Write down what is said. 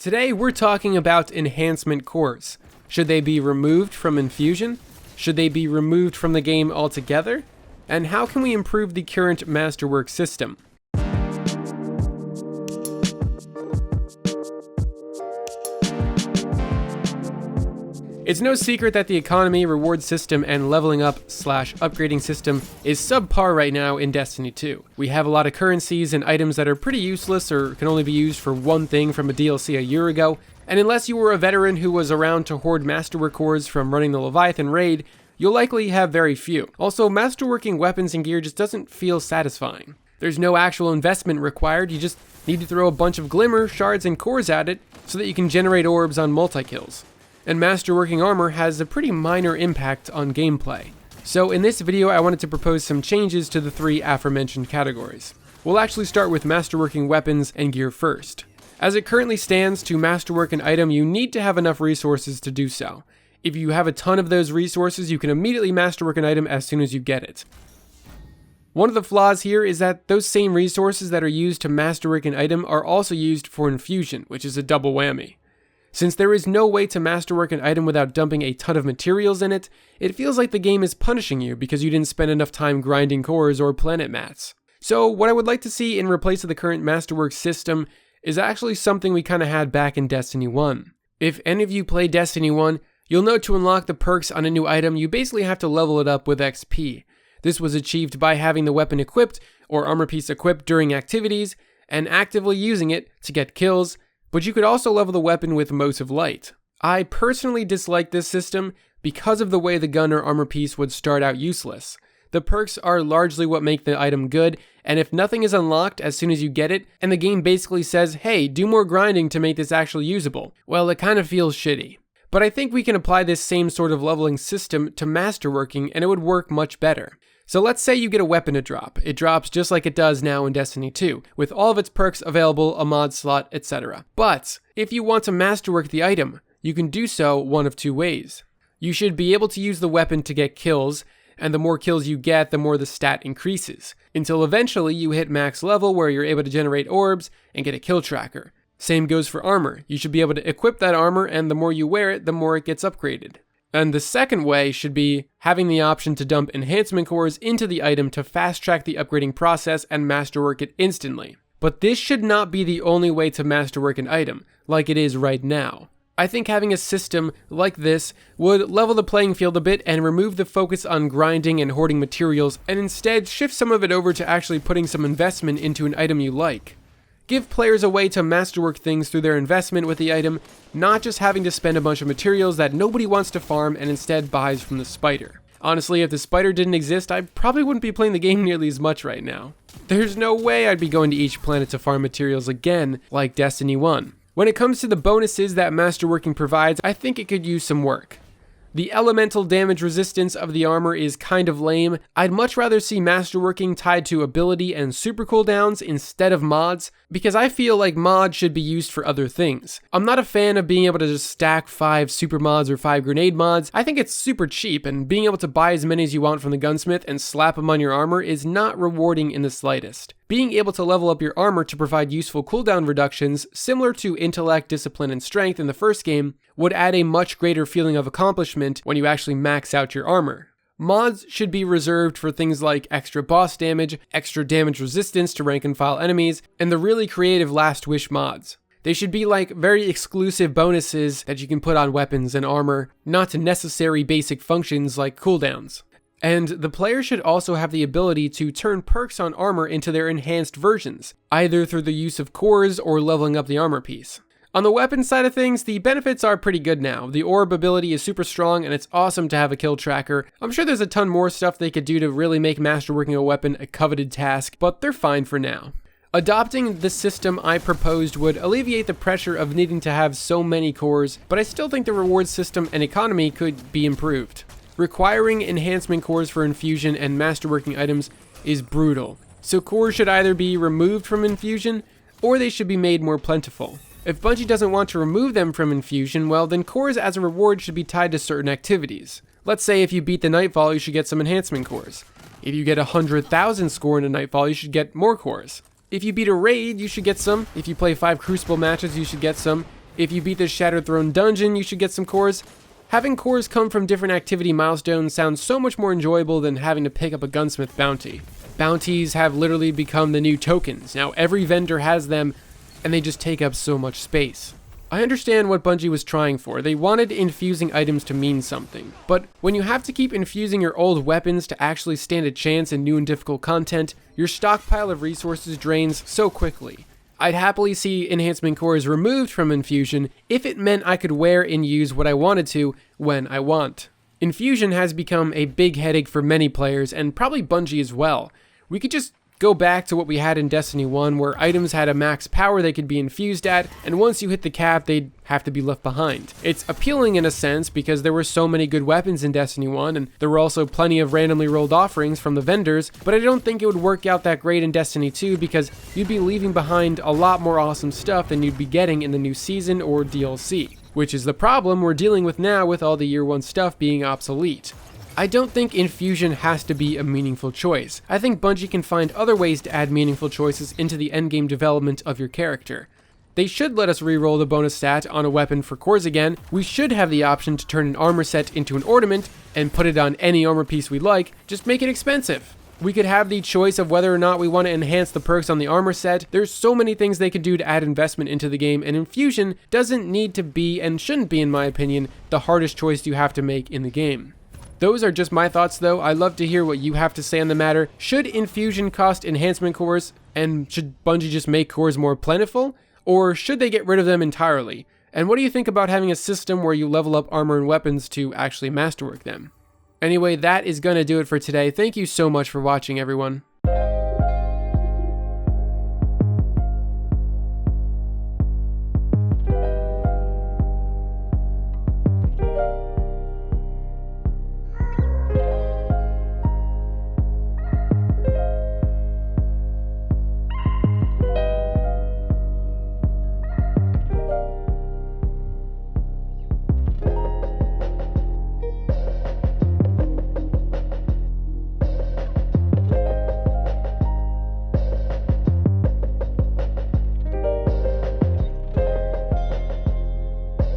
Today we're talking about enhancement cores. Should they be removed from Infusion? Should they be removed from the game altogether? And how can we improve the current Masterwork system? It's no secret that the economy, reward system, and leveling up / upgrading system is subpar right now in Destiny 2. We have a lot of currencies and items that are pretty useless or can only be used for one thing from a DLC a year ago, and unless you were a veteran who was around to hoard Masterwork cores from running the Leviathan raid, you'll likely have very few. Also, Masterworking weapons and gear just doesn't feel satisfying. There's no actual investment required, you just need to throw a bunch of glimmer, shards, and cores at it so that you can generate orbs on multi-kills. And Masterworking armor has a pretty minor impact on gameplay. So in this video I wanted to propose some changes to the three aforementioned categories. We'll actually start with Masterworking weapons and gear first. As it currently stands, to masterwork an item you need to have enough resources to do so. If you have a ton of those resources, you can immediately masterwork an item as soon as you get it. One of the flaws here is that those same resources that are used to masterwork an item are also used for Infusion, which is a double whammy. Since there is no way to masterwork an item without dumping a ton of materials in it, it feels like the game is punishing you because you didn't spend enough time grinding cores or planet mats. So what I would like to see in replace of the current Masterwork system is actually something we kinda had back in Destiny 1. If any of you play Destiny 1, you'll know to unlock the perks on a new item, you basically have to level it up with XP. This was achieved by having the weapon equipped or armor piece equipped during activities and actively using it to get kills, but you could also level the weapon with Motes of Light. I personally dislike this system because of the way the gun or armor piece would start out useless. The perks are largely what make the item good, and if nothing is unlocked as soon as you get it, and the game basically says, hey, do more grinding to make this actually usable, well, it kind of feels shitty. But I think we can apply this same sort of leveling system to Masterworking and it would work much better. So let's say you get a weapon to drop. It drops just like it does now in Destiny 2, with all of its perks available, a mod slot, etc. But if you want to masterwork the item, you can do so one of two ways. You should be able to use the weapon to get kills, and the more kills you get, the more the stat increases, until eventually you hit max level where you're able to generate orbs and get a kill tracker. Same goes for armor. You should be able to equip that armor, and the more you wear it, the more it gets upgraded. And the second way should be having the option to dump enhancement cores into the item to fast track the upgrading process and masterwork it instantly. But this should not be the only way to masterwork an item, like it is right now. I think having a system like this would level the playing field a bit and remove the focus on grinding and hoarding materials, and instead shift some of it over to actually putting some investment into an item you like. Give players a way to masterwork things through their investment with the item, not just having to spend a bunch of materials that nobody wants to farm and instead buys from the spider. Honestly, if the spider didn't exist, I probably wouldn't be playing the game nearly as much right now. There's no way I'd be going to each planet to farm materials again, like Destiny 1. When it comes to the bonuses that Masterworking provides, I think it could use some work. The elemental damage resistance of the armor is kind of lame. I'd much rather see Masterworking tied to ability and super cooldowns instead of mods, because I feel like mods should be used for other things. I'm not a fan of being able to just stack 5 super mods or 5 grenade mods. I think it's super cheap, and being able to buy as many as you want from the gunsmith and slap them on your armor is not rewarding in the slightest. Being able to level up your armor to provide useful cooldown reductions, similar to intellect, discipline, and strength in the first game, would add a much greater feeling of accomplishment when you actually max out your armor. Mods should be reserved for things like extra boss damage, extra damage resistance to rank and file enemies, and the really creative last wish mods. They should be like very exclusive bonuses that you can put on weapons and armor, not necessary basic functions like cooldowns. And the player should also have the ability to turn perks on armor into their enhanced versions, either through the use of cores or leveling up the armor piece. On the weapon side of things, the benefits are pretty good now. The orb ability is super strong and it's awesome to have a kill tracker. I'm sure there's a ton more stuff they could do to really make masterworking a weapon a coveted task, but they're fine for now. Adopting the system I proposed would alleviate the pressure of needing to have so many cores, but I still think the reward system and economy could be improved. Requiring enhancement cores for Infusion and masterworking items is brutal, so cores should either be removed from Infusion or they should be made more plentiful. If Bungie doesn't want to remove them from Infusion, well then cores as a reward should be tied to certain activities. Let's say if you beat the Nightfall, you should get some enhancement cores. If you get 100,000 score in a Nightfall, you should get more cores. If you beat a raid, you should get some. If you play 5 Crucible matches, you should get some. If you beat the Shattered Throne dungeon, you should get some cores. Having cores come from different activity milestones sounds so much more enjoyable than having to pick up a gunsmith bounty. Bounties have literally become the new tokens. Now every vendor has them, and they just take up so much space. I understand what Bungie was trying for. They wanted infusing items to mean something. But when you have to keep infusing your old weapons to actually stand a chance in new and difficult content, your stockpile of resources drains so quickly. I'd happily see Enhancement Cores removed from Infusion if it meant I could wear and use what I wanted to when I want. Infusion has become a big headache for many players, and probably Bungie as well. We could just go back to what we had in Destiny 1, where items had a max power they could be infused at, and once you hit the cap, they'd have to be left behind. It's appealing in a sense because there were so many good weapons in Destiny 1, and there were also plenty of randomly rolled offerings from the vendors, but I don't think it would work out that great in Destiny 2 because you'd be leaving behind a lot more awesome stuff than you'd be getting in the new season or DLC, which is the problem we're dealing with now with all the Year 1 stuff being obsolete. I don't think Infusion has to be a meaningful choice. I think Bungie can find other ways to add meaningful choices into the endgame development of your character. They should let us reroll the bonus stat on a weapon for cores again. We should have the option to turn an armor set into an ornament and put it on any armor piece we like, just make it expensive. We could have the choice of whether or not we want to enhance the perks on the armor set. There's so many things they could do to add investment into the game, and Infusion doesn't need to be, and shouldn't be in my opinion, the hardest choice you have to make in the game. Those are just my thoughts though. I'd love to hear what you have to say on the matter. Should Infusion cost enhancement cores, and should Bungie just make cores more plentiful? Or should they get rid of them entirely? And what do you think about having a system where you level up armor and weapons to actually masterwork them? Anyway, that is going to do it for today. Thank you so much for watching, everyone.